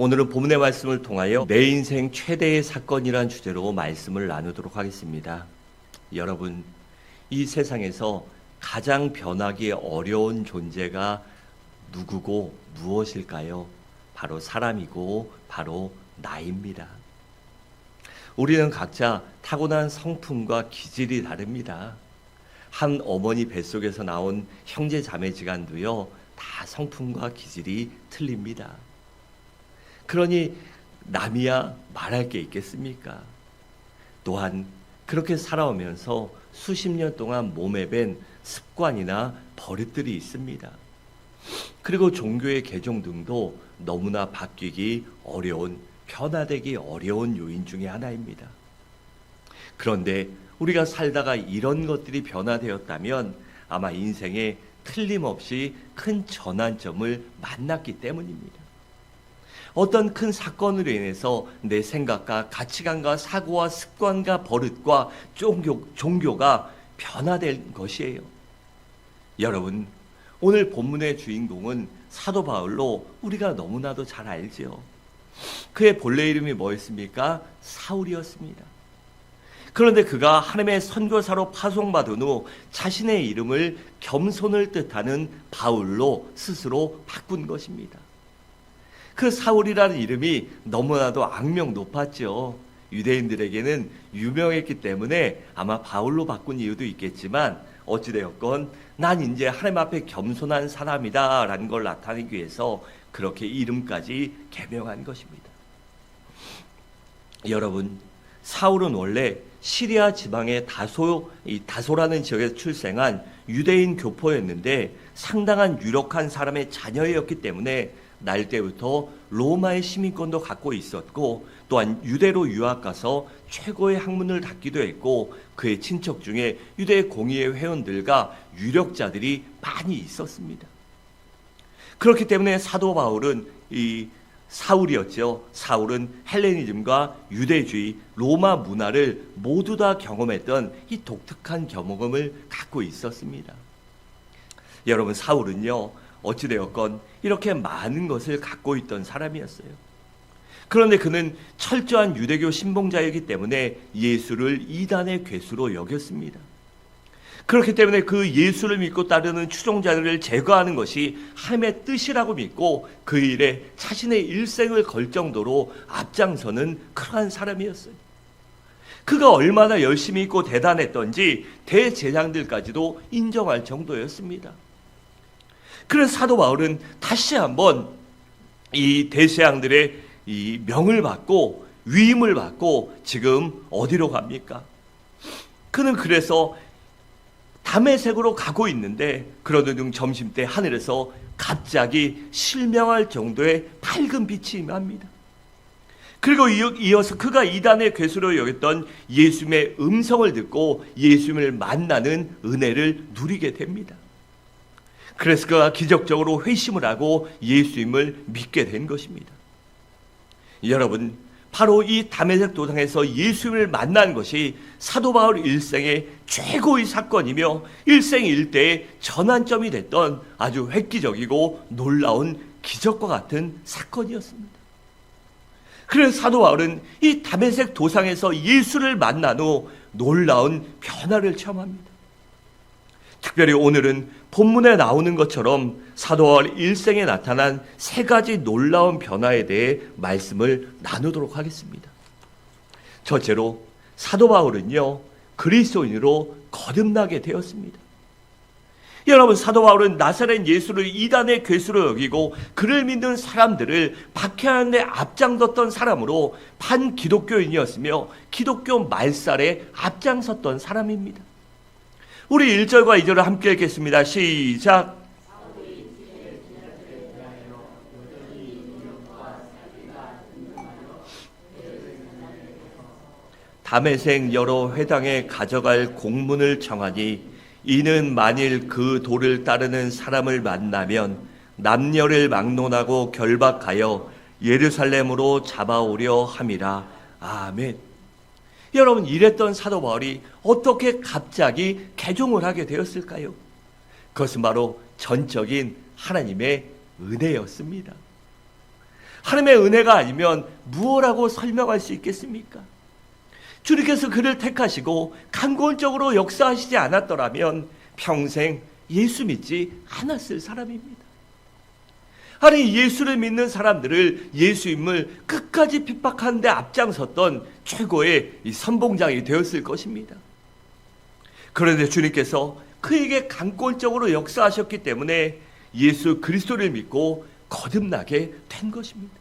오늘은 본문의 말씀을 통하여 내 인생 최대의 사건이란 주제로 말씀을 나누도록 하겠습니다. 여러분, 이 세상에서 가장 변하기 어려운 존재가 누구고 무엇일까요? 바로 사람이고 바로 나입니다. 우리는 각자 타고난 성품과 기질이 다릅니다. 한 어머니 뱃속에서 나온 형제 자매지간도요, 다 성품과 기질이 틀립니다. 그러니 남이야 말할 게 있겠습니까? 또한 그렇게 살아오면서 수십 년 동안 몸에 밴 습관이나 버릇들이 있습니다. 그리고 종교의 개종 등도 너무나 바뀌기 어려운, 변화되기 어려운 요인 중에 하나입니다. 그런데 우리가 살다가 이런 것들이 변화되었다면 아마 인생에 틀림없이 큰 전환점을 만났기 때문입니다. 어떤 큰 사건으로 인해서 내 생각과 가치관과 사고와 습관과 버릇과 종교가 변화된 것이에요. 여러분, 오늘 본문의 주인공은 사도 바울로 우리가 너무나도 잘 알죠. 그의 본래 이름이 뭐였습니까? 사울이었습니다. 그런데 그가 하나님의 선교사로 파송받은 후 자신의 이름을 겸손을 뜻하는 바울로 스스로 바꾼 것입니다. 그 사울이라는 이름이 너무나도 악명 높았죠. 유대인들에게는 유명했기 때문에 아마 바울로 바꾼 이유도 있겠지만 어찌되었건 난 이제 하나님 앞에 겸손한 사람이다 라는 걸 나타내기 위해서 그렇게 이름까지 개명한 것입니다. 여러분, 사울은 원래 시리아 지방의 다소라는 지역에서 출생한 유대인 교포였는데 상당한 유력한 사람의 자녀였기 때문에 날 때부터 로마의 시민권도 갖고 있었고 또한 유대로 유학 가서 최고의 학문을 닦기도 했고 그의 친척 중에 유대 공의회 회원들과 유력자들이 많이 있었습니다. 그렇기 때문에 사도 바울은 사울이었죠. 사울은 헬레니즘과 유대주의, 로마 문화를 모두 다 경험했던 이 독특한 경험을 갖고 있었습니다. 여러분, 사울은요, 어찌되었건 이렇게 많은 것을 갖고 있던 사람이었어요. 그런데 그는 철저한 유대교 신봉자이기 때문에 예수를 이단의 괴수로 여겼습니다. 그렇기 때문에 그 예수를 믿고 따르는 추종자들을 제거하는 것이 하나님의 뜻이라고 믿고 그 일에 자신의 일생을 걸 정도로 앞장서는 그러한 사람이었어요. 그가 얼마나 열심히 있고 대단했던지 대제사장들까지도 인정할 정도였습니다. 그래서 사도 바울은 다시 한번 이 대제사장들의 이 명을 받고 위임을 받고 지금 어디로 갑니까? 그는 그래서 다메섹으로 가고 있는데 그러던 중 점심때 하늘에서 갑자기 실명할 정도의 밝은 빛이 임합니다. 그리고 이어서 그가 이단의 괴수로 여겼던 예수님의 음성을 듣고 예수님을 만나는 은혜를 누리게 됩니다. 그래서 그가 기적적으로 회심을 하고 예수님을 믿게 된 것입니다. 여러분, 바로 이 다메섹 도상에서 예수님을 만난 것이 사도 바울 일생의 최고의 사건이며 일생일대의 전환점이 됐던 아주 획기적이고 놀라운 기적과 같은 사건이었습니다. 그래서 사도 바울은 이 다메섹 도상에서 예수를 만난 후 놀라운 변화를 체험합니다. 특별히 오늘은 본문에 나오는 것처럼 사도 바울 일생에 나타난 세 가지 놀라운 변화에 대해 말씀을 나누도록 하겠습니다. 첫째로 사도 바울은요, 그리스도인으로 거듭나게 되었습니다. 여러분, 사도 바울은 나사렛 예수를 이단의 괴수로 여기고 그를 믿는 사람들을 박해하는 데 앞장섰던 사람으로 반기독교인이었으며 기독교 말살에 앞장섰던 사람입니다. 우리 1절과 2절을 함께 읽겠습니다. 시작. 다메섹 여러 회당에 가져갈 공문을 정하니 이는 만일 그 도를 따르는 사람을 만나면 남녀를 막론하고 결박하여 예루살렘으로 잡아오려 함이라. 아멘. 여러분, 이랬던 사도 바울이 어떻게 갑자기 개종을 하게 되었을까요? 그것은 바로 전적인 하나님의 은혜였습니다. 하나님의 은혜가 아니면 무엇라고 설명할 수 있겠습니까? 주님께서 그를 택하시고 강권적으로 역사하시지 않았더라면 평생 예수 믿지 않았을 사람입니다. 아니, 예수를 믿는 사람들을, 예수님을 끝까지 핍박하는 데 앞장섰던 최고의 이 선봉장이 되었을 것입니다. 그런데 주님께서 그에게 강권적으로 역사하셨기 때문에 예수 그리스도를 믿고 거듭나게 된 것입니다.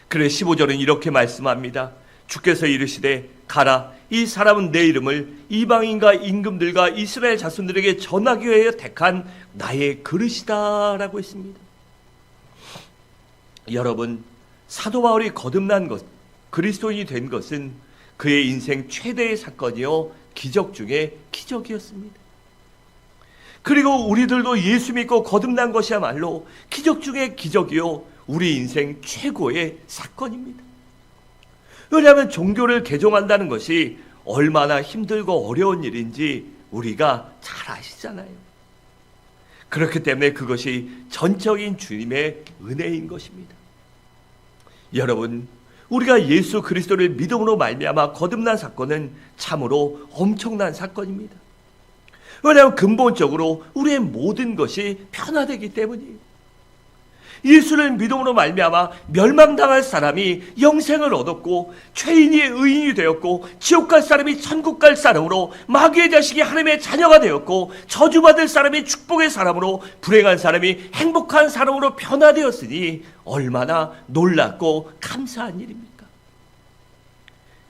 그래 15절은 이렇게 말씀합니다. 주께서 이르시되 가라, 이 사람은 내 이름을 이방인과 임금들과 이스라엘 자손들에게 전하기 위하여 택한 나의 그릇이다 라고 했습니다. 여러분, 사도 바울이 거듭난 것, 그리스도인이 된 것은 그의 인생 최대의 사건이요 기적 중에 기적이었습니다. 그리고 우리들도 예수 믿고 거듭난 것이야말로 기적 중에 기적이요 우리 인생 최고의 사건입니다. 왜냐하면 종교를 개종한다는 것이 얼마나 힘들고 어려운 일인지 우리가 잘 아시잖아요. 그렇기 때문에 그것이 전적인 주님의 은혜인 것입니다. 여러분, 우리가 예수 그리스도를 믿음으로 말미암아 거듭난 사건은 참으로 엄청난 사건입니다. 왜냐하면 근본적으로 우리의 모든 것이 변화되기 때문이에요. 예수를 믿음으로 말미암아 멸망당할 사람이 영생을 얻었고, 죄인이 의인이 되었고, 지옥 갈 사람이 천국 갈 사람으로, 마귀의 자식이 하나님의 자녀가 되었고, 저주받을 사람이 축복의 사람으로, 불행한 사람이 행복한 사람으로 변화되었으니 얼마나 놀랍고 감사한 일입니까?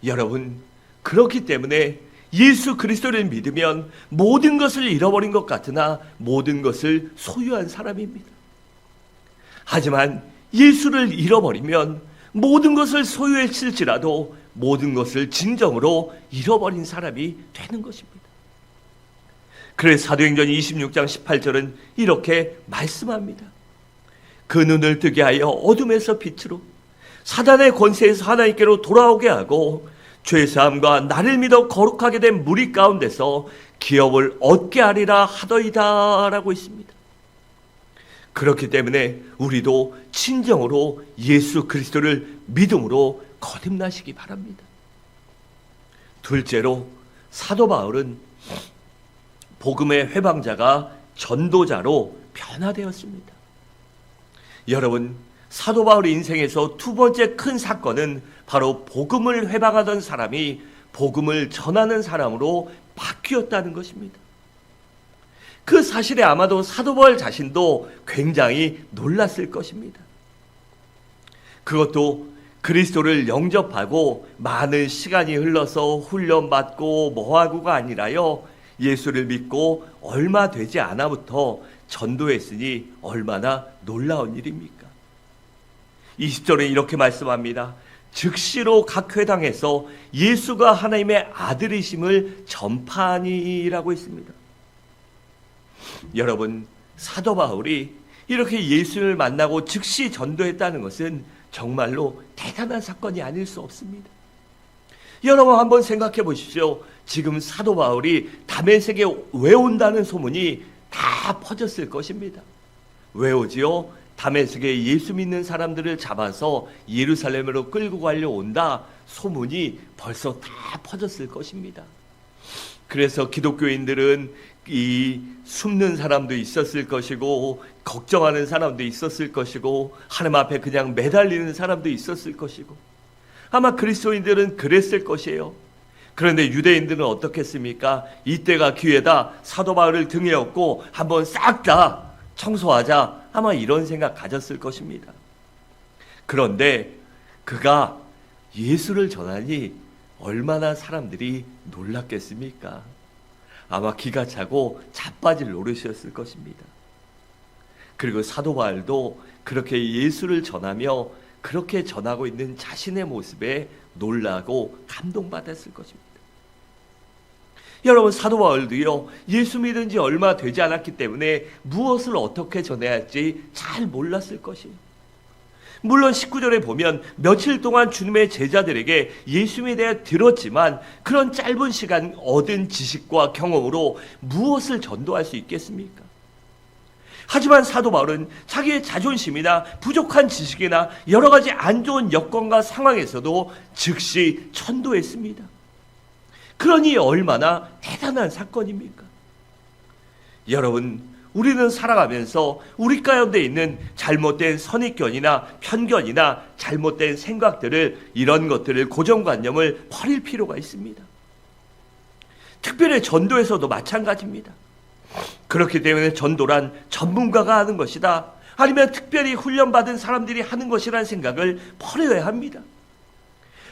여러분, 그렇기 때문에 예수 그리스도를 믿으면 모든 것을 잃어버린 것 같으나 모든 것을 소유한 사람입니다. 하지만 예수를 잃어버리면 모든 것을 소유했을지라도 모든 것을 진정으로 잃어버린 사람이 되는 것입니다. 그래서 사도행전 26장 18절은 이렇게 말씀합니다. 그 눈을 뜨게 하여 어둠에서 빛으로, 사단의 권세에서 하나님께로 돌아오게 하고, 죄사함과 나를 믿어 거룩하게 된 무리 가운데서 기업을 얻게 하리라 하더이다 라고 있습니다. 그렇기 때문에 우리도 진정으로 예수 그리스도를 믿음으로 거듭나시기 바랍니다. 둘째로, 사도 바울은 복음의 회방자가 전도자로 변화되었습니다. 여러분, 사도 바울의 인생에서 두 번째 큰 사건은 바로 복음을 회방하던 사람이 복음을 전하는 사람으로 바뀌었다는 것입니다. 그 사실에 아마도 사도 바울 자신도 굉장히 놀랐을 것입니다. 그것도 그리스도를 영접하고 많은 시간이 흘러서 훈련받고 뭐하고가 아니라요, 예수를 믿고 얼마 되지 않아부터 전도했으니 얼마나 놀라운 일입니까? 20절에 이렇게 말씀합니다. 즉시로 각 회당에서 예수가 하나님의 아들이심을 전파하니라고 했습니다. 여러분, 사도 바울이 이렇게 예수를 만나고 즉시 전도했다는 것은 정말로 대단한 사건이 아닐 수 없습니다. 여러분, 한번 생각해 보십시오. 지금 사도 바울이 다메섹에 왜 온다는 소문이 다 퍼졌을 것입니다. 왜 오지요? 다메섹에 예수 믿는 사람들을 잡아서 예루살렘으로 끌고 가려 온다 소문이 벌써 다 퍼졌을 것입니다. 그래서 기독교인들은 이 숨는 사람도 있었을 것이고, 걱정하는 사람도 있었을 것이고, 하나님 앞에 그냥 매달리는 사람도 있었을 것이고, 아마 그리스도인들은 그랬을 것이에요. 그런데 유대인들은 어떻겠습니까? 이때가 기회다, 사도 바울을 등에 업고 한번 싹 다 청소하자, 아마 이런 생각 가졌을 것입니다. 그런데 그가 예수를 전하니 얼마나 사람들이 놀랐겠습니까? 아마 기가 차고 자빠질 노릇이었을 것입니다. 그리고 사도 바울도 그렇게 예수를 전하며 그렇게 전하고 있는 자신의 모습에 놀라고 감동받았을 것입니다. 여러분, 사도 바울도요, 예수 믿은 지 얼마 되지 않았기 때문에 무엇을 어떻게 전해야 할지 잘 몰랐을 것이에요. 물론 19절에 보면 며칠 동안 주님의 제자들에게 예수님에 대해 들었지만 그런 짧은 시간 얻은 지식과 경험으로 무엇을 전도할 수 있겠습니까? 하지만 사도 바울은 자기의 자존심이나 부족한 지식이나 여러 가지 안 좋은 여건과 상황에서도 즉시 전도했습니다. 그러니 얼마나 대단한 사건입니까? 여러분, 우리는 살아가면서 우리 가운데 있는 잘못된 선입견이나 편견이나 잘못된 생각들을, 이런 것들을, 고정관념을 버릴 필요가 있습니다. 특별히 전도에서도 마찬가지입니다. 그렇기 때문에 전도란 전문가가 하는 것이다, 아니면 특별히 훈련받은 사람들이 하는 것이라는 생각을 버려야 합니다.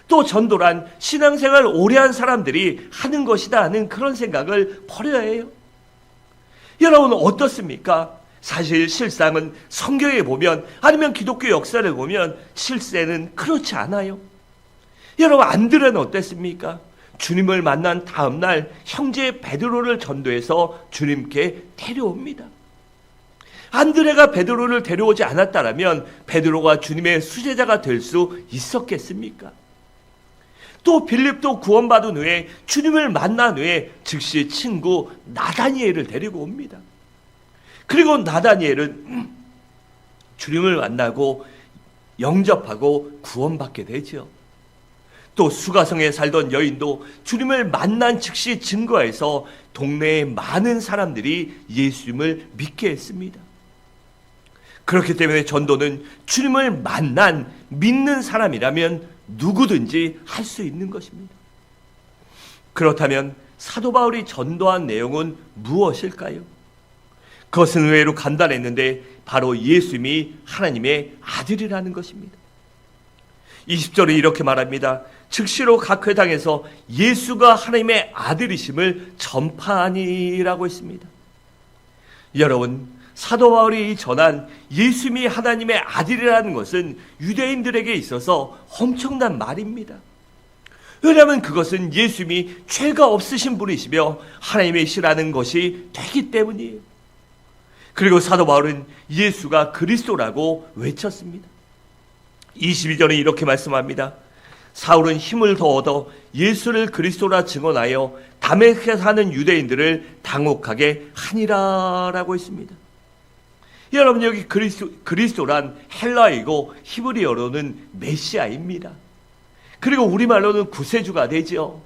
또 전도란 신앙생활 오래 한 사람들이 하는 것이다 하는 그런 생각을 버려야 해요. 여러분 어떻습니까? 사실 실상은 성경에 보면, 아니면 기독교 역사를 보면 실세는 그렇지 않아요. 여러분 안드레는 어땠습니까? 주님을 만난 다음 날 형제 베드로를 전도해서 주님께 데려옵니다. 안드레가 베드로를 데려오지 않았다면 베드로가 주님의 수제자가 될 수 있었겠습니까? 또 빌립도 구원받은 후에, 주님을 만난 후에 즉시 친구 나다니엘을 데리고 옵니다. 그리고 나다니엘은 주님을 만나고 영접하고 구원받게 되죠. 또 수가성에 살던 여인도 주님을 만난 즉시 증거해서 동네의 많은 사람들이 예수님을 믿게 했습니다. 그렇기 때문에 전도는 주님을 만난 믿는 사람이라면 누구든지 할 수 있는 것입니다. 그렇다면 사도 바울이 전도한 내용은 무엇일까요? 그것은 의외로 간단했는데 바로 예수님이 하나님의 아들이라는 것입니다. 20절에 이렇게 말합니다. 즉시로 각 회당에서 예수가 하나님의 아들이심을 전파하니라고 했습니다. 여러분, 사도 바울이 전한 예수님이 하나님의 아들이라는 것은 유대인들에게 있어서 엄청난 말입니다. 왜냐하면 그것은 예수님이 죄가 없으신 분이시며 하나님의 시라는 것이 되기 때문이에요. 그리고 사도 바울은 예수가 그리스도라고 외쳤습니다. 22절에 이렇게 말씀합니다. 사울은 힘을 더 얻어 예수를 그리스도라 증언하여 다메섹에 사는 유대인들을 당혹하게 하니라라고 했습니다. 여러분, 여기 그리스도란 헬라이고 히브리어로는 메시아입니다. 그리고 우리말로는 구세주가 되죠.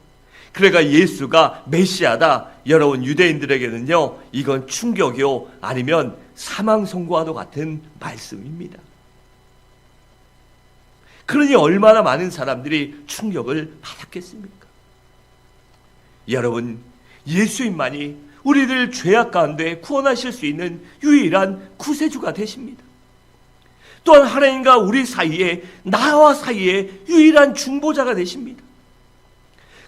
그러니까 예수가 메시아다, 여러분 유대인들에게는요 이건 충격이요, 아니면 사망 선고와도 같은 말씀입니다. 그러니 얼마나 많은 사람들이 충격을 받았겠습니까? 여러분, 예수님만이 우리들 죄악 가운데 구원하실 수 있는 유일한 구세주가 되십니다. 또한 하나님과 우리 사이에, 나와 사이에 유일한 중보자가 되십니다.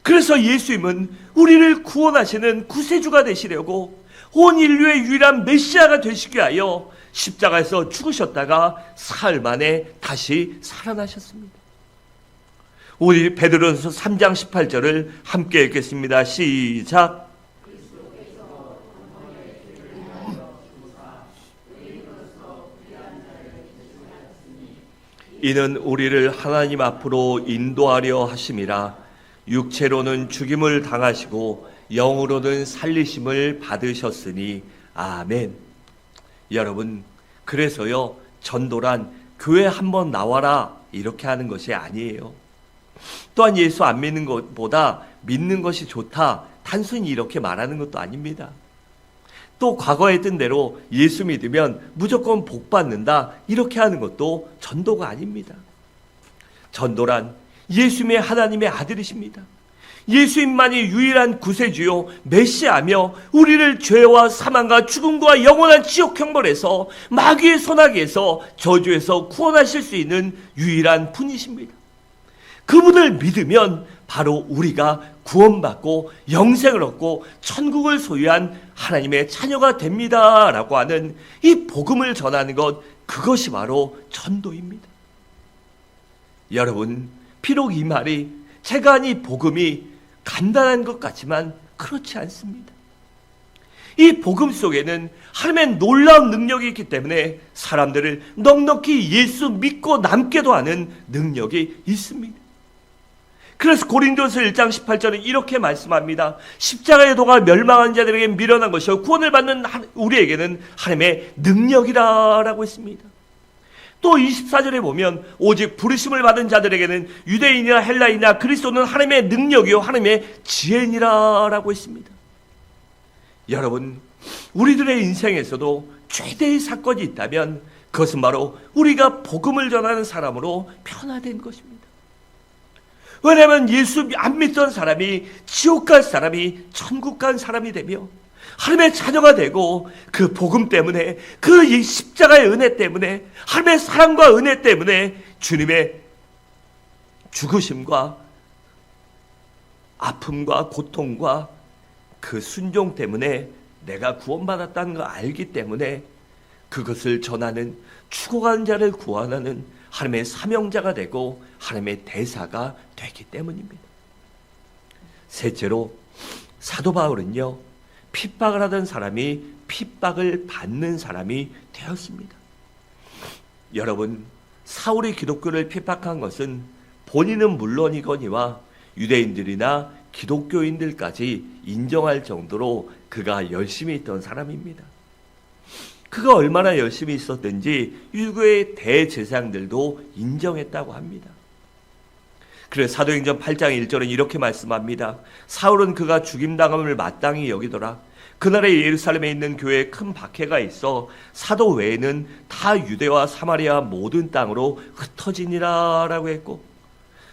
그래서 예수님은 우리를 구원하시는 구세주가 되시려고 온 인류의 유일한 메시아가 되시기 위하여 십자가에서 죽으셨다가 사흘 만에 다시 살아나셨습니다. 우리 베드로전서 3장 18절을 함께 읽겠습니다. 시작. 이는 우리를 하나님 앞으로 인도하려 하심이라. 육체로는 죽임을 당하시고 영으로는 살리심을 받으셨으니 아멘. 여러분, 그래서요 전도란 교회 한번 나와라 이렇게 하는 것이 아니에요. 또한 예수 안 믿는 것보다 믿는 것이 좋다 단순히 이렇게 말하는 것도 아닙니다. 또 과거에 했던 대로 예수 믿으면 무조건 복 받는다 이렇게 하는 것도 전도가 아닙니다. 전도란 예수님의 하나님의 아들이십니다. 예수님만이 유일한 구세주요 메시아며 우리를 죄와 사망과 죽음과 영원한 지옥 형벌에서 마귀의 손아귀에서 저주에서 구원하실 수 있는 유일한 분이십니다. 그분을 믿으면 바로 우리가 구원받고 영생을 얻고 천국을 소유한 하나님의 자녀가 됩니다라고 하는 이 복음을 전하는 것, 그것이 바로 전도입니다. 여러분, 비록 이 말이 제가 한 이 복음이 간단한 것 같지만 그렇지 않습니다. 이 복음 속에는 하나님의 놀라운 능력이 있기 때문에 사람들을 넉넉히 예수 믿고 남게도 하는 능력이 있습니다. 그래서 고린도서 1장 18절에 이렇게 말씀합니다. 십자가의 도가 멸망한 자들에게 미련한 것이요 구원을 받는 우리에게는 하나님의 능력이라고 했습니다. 또 24절에 보면 오직 부르심을 받은 자들에게는 유대인이나 헬라인이나 그리스도는 하나님의 능력이요 하나님의 지혜니라라고 했습니다. 여러분, 우리들의 인생에서도 최대의 사건이 있다면 그것은 바로 우리가 복음을 전하는 사람으로 변화된 것입니다. 왜냐하면 예수 안 믿던 사람이 지옥 갈 사람이 천국 간 사람이 되며 하나님의 자녀가 되고 그 복음 때문에 그 십자가의 은혜 때문에 하나님의 사랑과 은혜 때문에 주님의 죽으심과 아픔과 고통과 그 순종 때문에 내가 구원받았다는 걸 알기 때문에 그것을 전하는 죽어가는 자를 구원하는 하나님의 사명자가 되고 하나님의 대사가 되기 때문입니다. 셋째로 사도 바울은요, 핍박을 하던 사람이 핍박을 받는 사람이 되었습니다. 여러분, 사울이 기독교를 핍박한 것은 본인은 물론이거니와 유대인들이나 기독교인들까지 인정할 정도로 그가 열심히 있던 사람입니다. 그가 얼마나 열심히 있었든지 유교의 대제사장들도 인정했다고 합니다. 그래서 사도행전 8장 1절은 이렇게 말씀합니다. 사울은 그가 죽임당함을 마땅히 여기더라. 그날에 예루살렘에 있는 교회에 큰 박해가 있어 사도 외에는 다 유대와 사마리아 모든 땅으로 흩어지니라 라고 했고,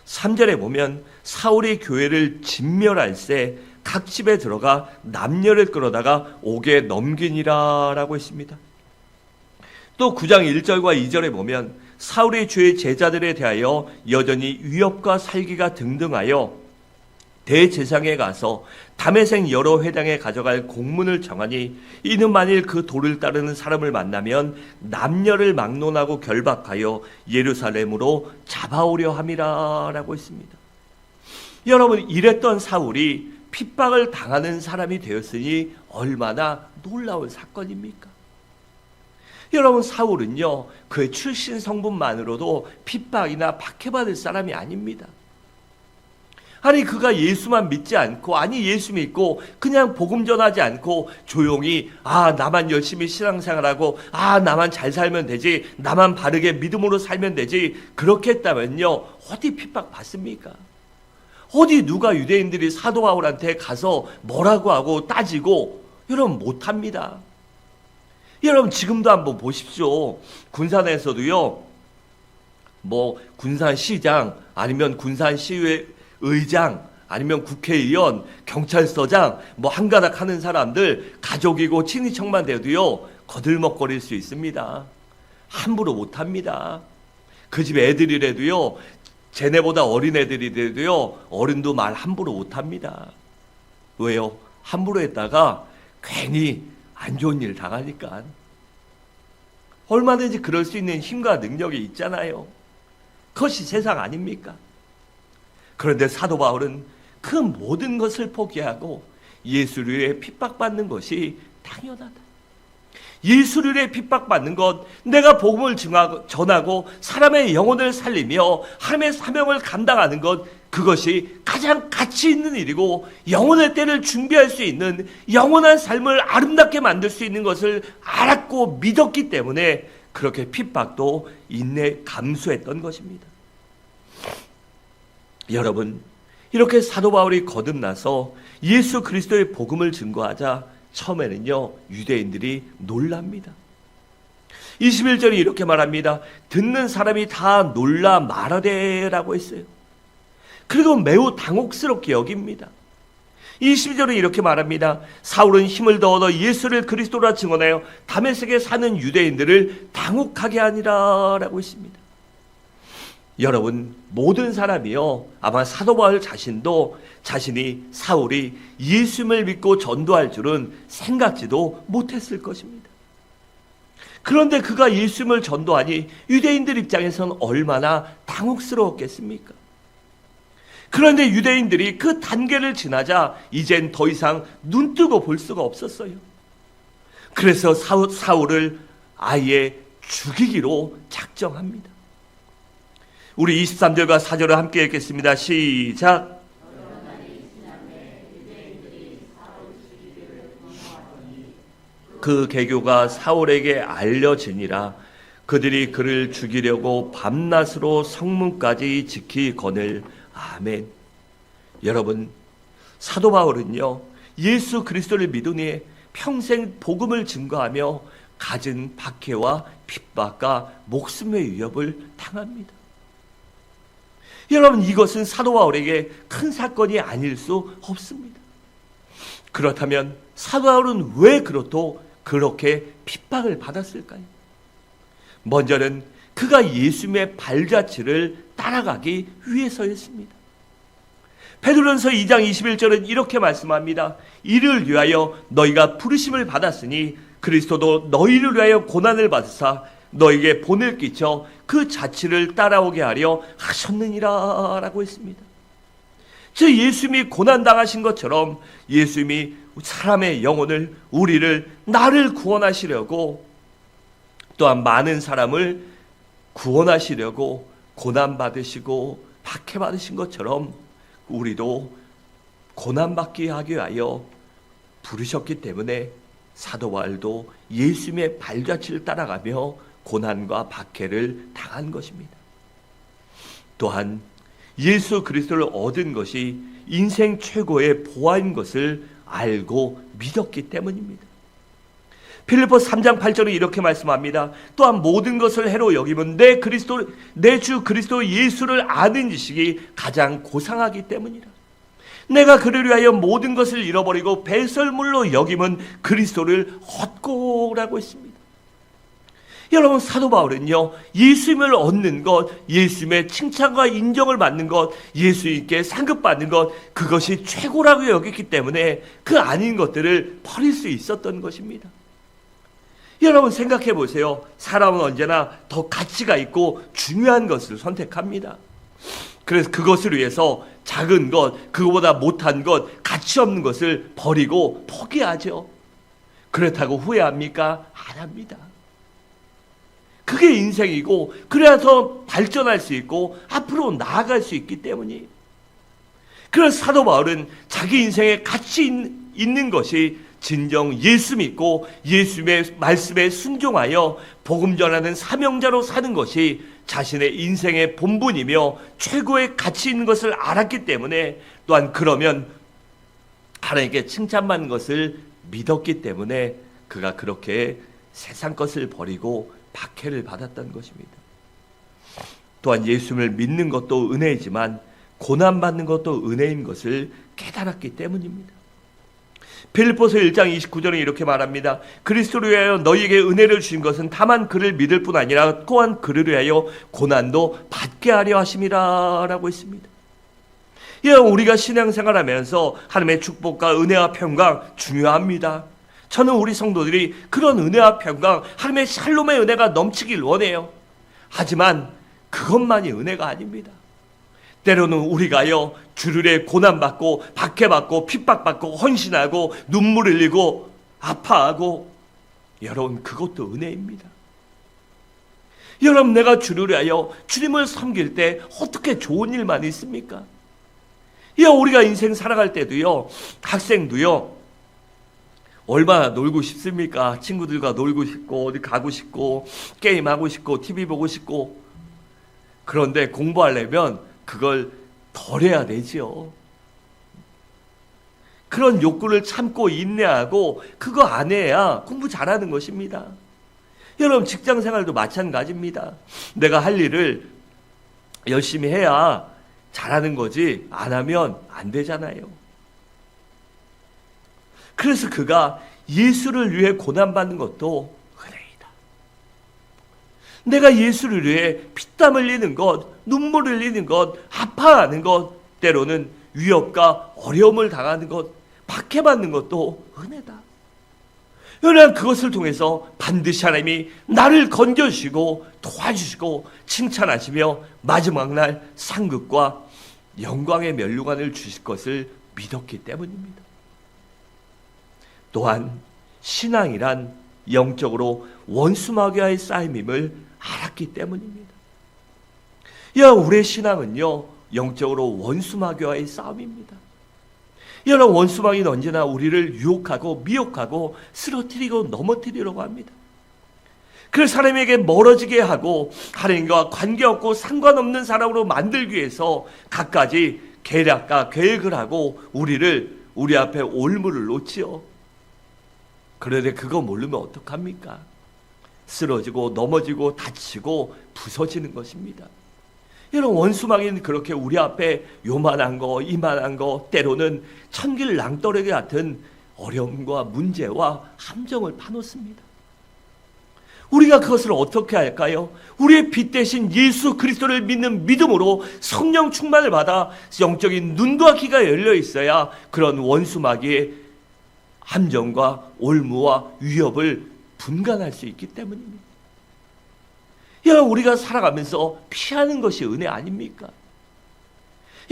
3절에 보면 사울이 교회를 진멸할세 각 집에 들어가 남녀를 끌어다가 옥에 넘기니라 라고 했습니다. 또 9장 1절과 2절에 보면 사울의 주의 제자들에 대하여 여전히 위협과 살기가 등등하여 대제사장에 가서 다메섹 여러 회당에 가져갈 공문을 정하니 이는 만일 그 도를 따르는 사람을 만나면 남녀를 막론하고 결박하여 예루살렘으로 잡아오려 함이라 라고 했습니다. 여러분, 이랬던 사울이 핍박을 당하는 사람이 되었으니 얼마나 놀라운 사건입니까? 여러분, 사울은요, 그의 출신 성분만으로도 핍박이나 박해받을 사람이 아닙니다. 아니, 그가 예수만 믿지 않고, 아니 예수 믿고 그냥 복음 전하지 않고 조용히 나만 열심히 신앙생활하고 나만 잘 살면 되지, 나만 바르게 믿음으로 살면 되지, 그렇게 했다면요 어디 핍박 받습니까? 어디 누가 유대인들이 사도 바울한테 가서 뭐라고 하고 따지고, 여러분 못합니다. 여러분 지금도 한번 보십시오. 군산에서도요, 뭐 군산시장 아니면 군산시의회 의장 아니면 국회의원, 경찰서장 뭐 한가닥 하는 사람들 가족이고 친인척만 돼도요 거들먹거릴 수 있습니다. 함부로 못합니다. 그 집 애들이라도요, 쟤네보다 어린 애들이라도요 어른도 말 함부로 못합니다. 왜요? 함부로 했다가 괜히 안 좋은 일 당하니까. 얼마든지 그럴 수 있는 힘과 능력이 있잖아요. 그것이 세상 아닙니까? 그런데 사도 바울은 그 모든 것을 포기하고 예수를 위해 핍박받는 것이 당연하다. 예수를 위해 핍박받는 것, 내가 복음을 전하고 사람의 영혼을 살리며 하나님의 사명을 감당하는 것, 그것이 가장 가치 있는 일이고 영혼의 때를 준비할 수 있는, 영원한 삶을 아름답게 만들 수 있는 것을 알았고 믿었기 때문에 그렇게 핍박도 인내 감수했던 것입니다. 여러분, 이렇게 사도 바울이 거듭나서 예수 그리스도의 복음을 증거하자 처음에는요 유대인들이 놀랍니다. 21절이 이렇게 말합니다. 듣는 사람이 다 놀라 말하되라고 했어요. 그리고 매우 당혹스럽게 여깁니다. 22절은 이렇게 말합니다. 사울은 힘을 더 얻어 예수를 그리스도라 증언하여 다메섹에 사는 유대인들을 당혹하게 하니라 라고 했습니다. 여러분, 모든 사람이요 아마 사도 바울 자신도 자신이 사울이 예수님을 믿고 전도할 줄은 생각지도 못했을 것입니다. 그런데 그가 예수님을 전도하니 유대인들 입장에서는 얼마나 당혹스러웠겠습니까? 그런데 유대인들이 그 단계를 지나자 이젠 더 이상 눈뜨고 볼 수가 없었어요. 그래서 사울을 아예 죽이기로 작정합니다. 우리 23절과 4절을 함께 읽겠습니다. 시작. 그 계교가 사울에게 알려지니라. 그들이 그를 죽이려고 밤낮으로 성문까지 지키거늘. 아멘. 여러분, 사도 바울은요, 예수 그리스도를 믿으니 평생 복음을 증거하며 갖은 박해와 핍박과 목숨의 위협을 당합니다. 여러분, 이것은 사도 바울에게 큰 사건이 아닐 수 없습니다. 그렇다면 사도 바울은 왜 그렇게 핍박을 받았을까요? 먼저는 그가 예수님의 발자취를 따라가기 위해서였습니다. 베드로전서 2장 21절은 이렇게 말씀합니다. 이를 위하여 너희가 부르심을 받았으니 그리스도도 너희를 위하여 고난을 받으사 너희에게 본을 끼쳐 그 자취를 따라오게 하려 하셨느니라 라고 했습니다. 즉 예수님이 고난당하신 것처럼 예수님이 사람의 영혼을, 우리를, 나를 구원하시려고, 또한 많은 사람을 구원하시려고 고난받으시고 박해받으신 것처럼 우리도 고난받게 하기 위하여 부르셨기 때문에 사도 바울도 예수님의 발자취를 따라가며 고난과 박해를 당한 것입니다. 또한 예수 그리스도를 얻은 것이 인생 최고의 보화인 것을 알고 믿었기 때문입니다. 빌립보서 3장 8절은 이렇게 말씀합니다. 또한 모든 것을 해로 여기면 내 주 그리스도 예수를 아는 지식이 가장 고상하기 때문이라. 내가 그를 위하여 모든 것을 잃어버리고 배설물로 여기면 그리스도를 얻고라고 했습니다. 여러분, 사도 바울은요, 예수님을 얻는 것, 예수님의 칭찬과 인정을 받는 것, 예수님께 상급받는 것, 그것이 최고라고 여겼기 때문에 그 아닌 것들을 버릴 수 있었던 것입니다. 여러분, 생각해 보세요. 사람은 언제나 더 가치가 있고 중요한 것을 선택합니다. 그래서 그것을 위해서 작은 것, 그거보다 못한 것, 가치 없는 것을 버리고 포기하죠. 그렇다고 후회합니까? 안 합니다. 그게 인생이고, 그래야 더 발전할 수 있고 앞으로 나아갈 수 있기 때문이에요. 그래서 사도 바울은 자기 인생에 가치 있는 것이 진정 예수 믿고 예수님의 말씀에 순종하여 복음 전하는 사명자로 사는 것이 자신의 인생의 본분이며 최고의 가치 있는 것을 알았기 때문에, 또한 그러면 하나님께 칭찬받는 것을 믿었기 때문에 그가 그렇게 세상 것을 버리고 박해를 받았던 것입니다. 또한 예수님을 믿는 것도 은혜이지만 고난받는 것도 은혜인 것을 깨달았기 때문입니다. 빌립보서 1장 29절은 이렇게 말합니다. 그리스도를 위하여 너희에게 은혜를 주신 것은 다만 그를 믿을 뿐 아니라 또한 그를 위하여 고난도 받게 하려 하심이라 라고 했습니다. 우리가 신앙생활하면서 하나님의 축복과 은혜와 평강 중요합니다. 저는 우리 성도들이 그런 은혜와 평강, 하나님의 샬롬의 은혜가 넘치길 원해요. 하지만 그것만이 은혜가 아닙니다. 때로는 우리가요, 주를 위해 고난받고 박해받고 핍박받고 헌신하고 눈물 흘리고 아파하고, 여러분, 그것도 은혜입니다. 여러분, 내가 주를 위하여 주님을 섬길 때 어떻게 좋은 일만 있습니까? 우리가 인생 살아갈 때도요, 학생도요, 얼마나 놀고 싶습니까? 친구들과 놀고 싶고 어디 가고 싶고 게임하고 싶고 TV 보고 싶고. 그런데 공부하려면 그걸 덜 해야 되지요. 그런 욕구를 참고 인내하고 그거 안 해야 공부 잘하는 것입니다. 여러분, 직장생활도 마찬가지입니다. 내가 할 일을 열심히 해야 잘하는 거지 안 하면 안 되잖아요. 그래서 그가 예수를 위해 고난받는 것도 은혜이다. 내가 예수를 위해 피땀 흘리는 것, 눈물 흘리는 것, 아파하는 것, 때로는 위협과 어려움을 당하는 것, 박해받는 것도 은혜다. 여러분, 그것을 통해서 반드시 하나님이 나를 건져주시고 도와주시고 칭찬하시며 마지막 날 상급과 영광의 면류관을 주실 것을 믿었기 때문입니다. 또한 신앙이란 영적으로 원수마귀와의 싸움임을 알았기 때문입니다. 우리의 신앙은요, 영적으로 원수마귀와의 싸움입니다. 여러분, 원수마귀는 언제나 우리를 유혹하고 미혹하고 쓰러뜨리고 넘어뜨리려고 합니다. 그 사람에게 멀어지게 하고 하나님과 관계없고 상관없는 사람으로 만들기 위해서 갖가지 계략과 계획을 하고 우리 앞에 올무를 놓지요. 그런데 그거 모르면 어떡합니까? 쓰러지고 넘어지고 다치고 부서지는 것입니다. 여러분, 원수마귀는 그렇게 우리 앞에 요만한 거 이만한 거 때로는 천길 낭떠러기 같은 어려움과 문제와 함정을 파놓습니다. 우리가 그것을 어떻게 할까요? 우리의 빛 대신 예수 그리스도를 믿는 믿음으로 성령 충만을 받아 영적인 눈과 귀가 열려 있어야 그런 원수마귀의 함정과 올무와 위협을 분간할 수 있기 때문입니다. 여러분, 우리가 살아가면서 피하는 것이 은혜 아닙니까?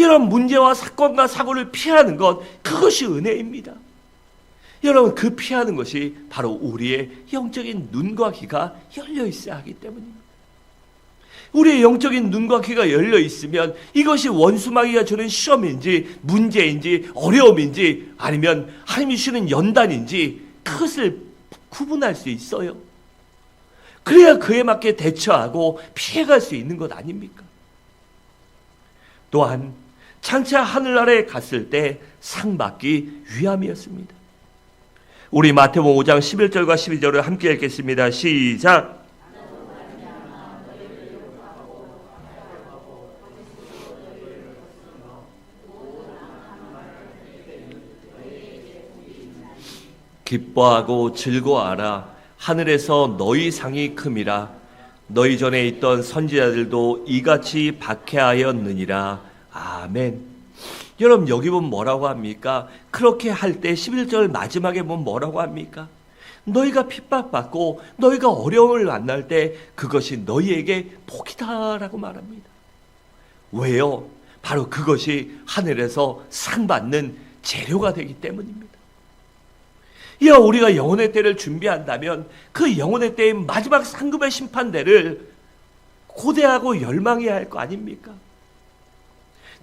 여러분, 문제와 사건과 사고를 피하는 것, 그것이 은혜입니다. 여러분, 그 피하는 것이 바로 우리의 영적인 눈과 귀가 열려 있어야 하기 때문입니다. 우리의 영적인 눈과 귀가 열려 있으면 이것이 원수마귀가 주는 시험인지 문제인지 어려움인지 아니면 하나님이 주는 연단인지 그것을 구분할 수 있어요. 그래야 그에 맞게 대처하고 피해갈 수 있는 것 아닙니까? 또한 장차 하늘나라에 갔을 때 상 받기 위함이었습니다. 우리 마태복음 5장 11절과 12절을 함께 읽겠습니다. 시작. 기뻐하고 즐거워하라. 하늘에서 너희 상이 큼이라. 너희 전에 있던 선지자들도 이같이 박해하였느니라. 아멘. 여러분, 여기 보면 뭐라고 합니까? 그렇게 할 때 11절 마지막에 보면 뭐라고 합니까? 너희가 핍박받고 너희가 어려움을 만날 때 그것이 너희에게 복이다라고 말합니다. 왜요? 바로 그것이 하늘에서 상 받는 재료가 되기 때문입니다. 우리가 영혼의 때를 준비한다면 그 영혼의 때의 마지막 상급의 심판대를 고대하고 열망해야 할 거 아닙니까?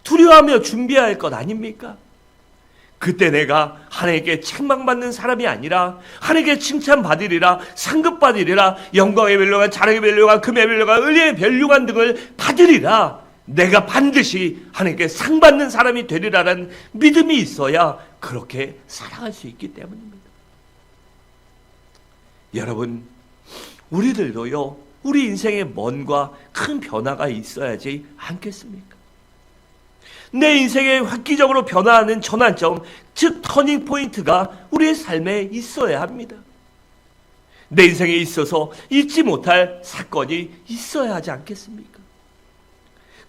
두려워하며 준비해야 할 것 아닙니까? 그때 내가 하나님께 책망받는 사람이 아니라 하나님께 칭찬받으리라, 상급받으리라, 영광의 멸류관, 자랑의 멸류관, 금의 멸류관, 은혜의 멸류관 등을 받으리라. 내가 반드시 하나님께 상 받는 사람이 되리라는 믿음이 있어야 그렇게 살아갈 수 있기 때문입니다. 여러분, 우리들도요, 우리 인생에 뭔가 큰 변화가 있어야지 않겠습니까? 내 인생에 획기적으로 변화하는 전환점, 즉 터닝 포인트가 우리의 삶에 있어야 합니다. 내 인생에 있어서 잊지 못할 사건이 있어야 하지 않겠습니까?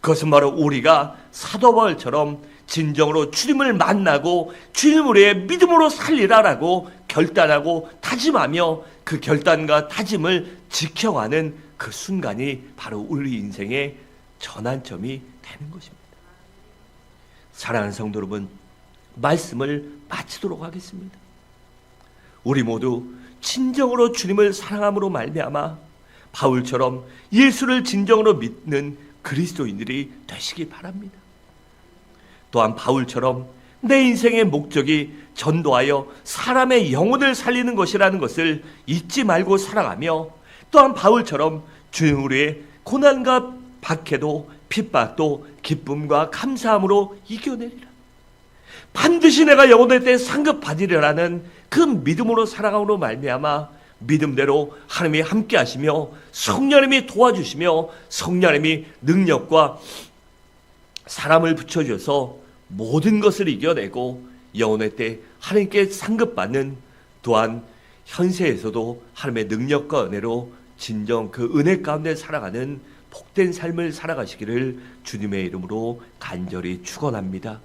그것은 바로 우리가 사도 바울처럼 진정으로 주님을 만나고 주님을 위해 믿음으로 살리라라고 결단하고 다짐하며 그 결단과 다짐을 지켜가는 그 순간이 바로 우리 인생의 전환점이 되는 것입니다. 사랑하는 성도 여러분, 말씀을 마치도록 하겠습니다. 우리 모두 진정으로 주님을 사랑함으로 말미암아 바울처럼 예수를 진정으로 믿는 그리스도인들이 되시기 바랍니다. 또한 바울처럼 내 인생의 목적이 전도하여 사람의 영혼을 살리는 것이라는 것을 잊지 말고 살아가며, 또한 바울처럼 주님을 위해 고난과 박해도 핍박도 기쁨과 감사함으로 이겨내리라. 반드시 내가 영혼의 때에 상급받으리라는 그 믿음으로 살아감으로 말미암아 믿음대로 하나님이 함께 하시며 성령님이 도와주시며 성령님이 능력과 사람을 붙여줘서 모든 것을 이겨내고 영혼의 때 하나님께 상급받는, 또한 현세에서도 하나님의 능력과 은혜로 진정 그 은혜 가운데 살아가는 복된 삶을 살아가시기를 주님의 이름으로 간절히 축원합니다.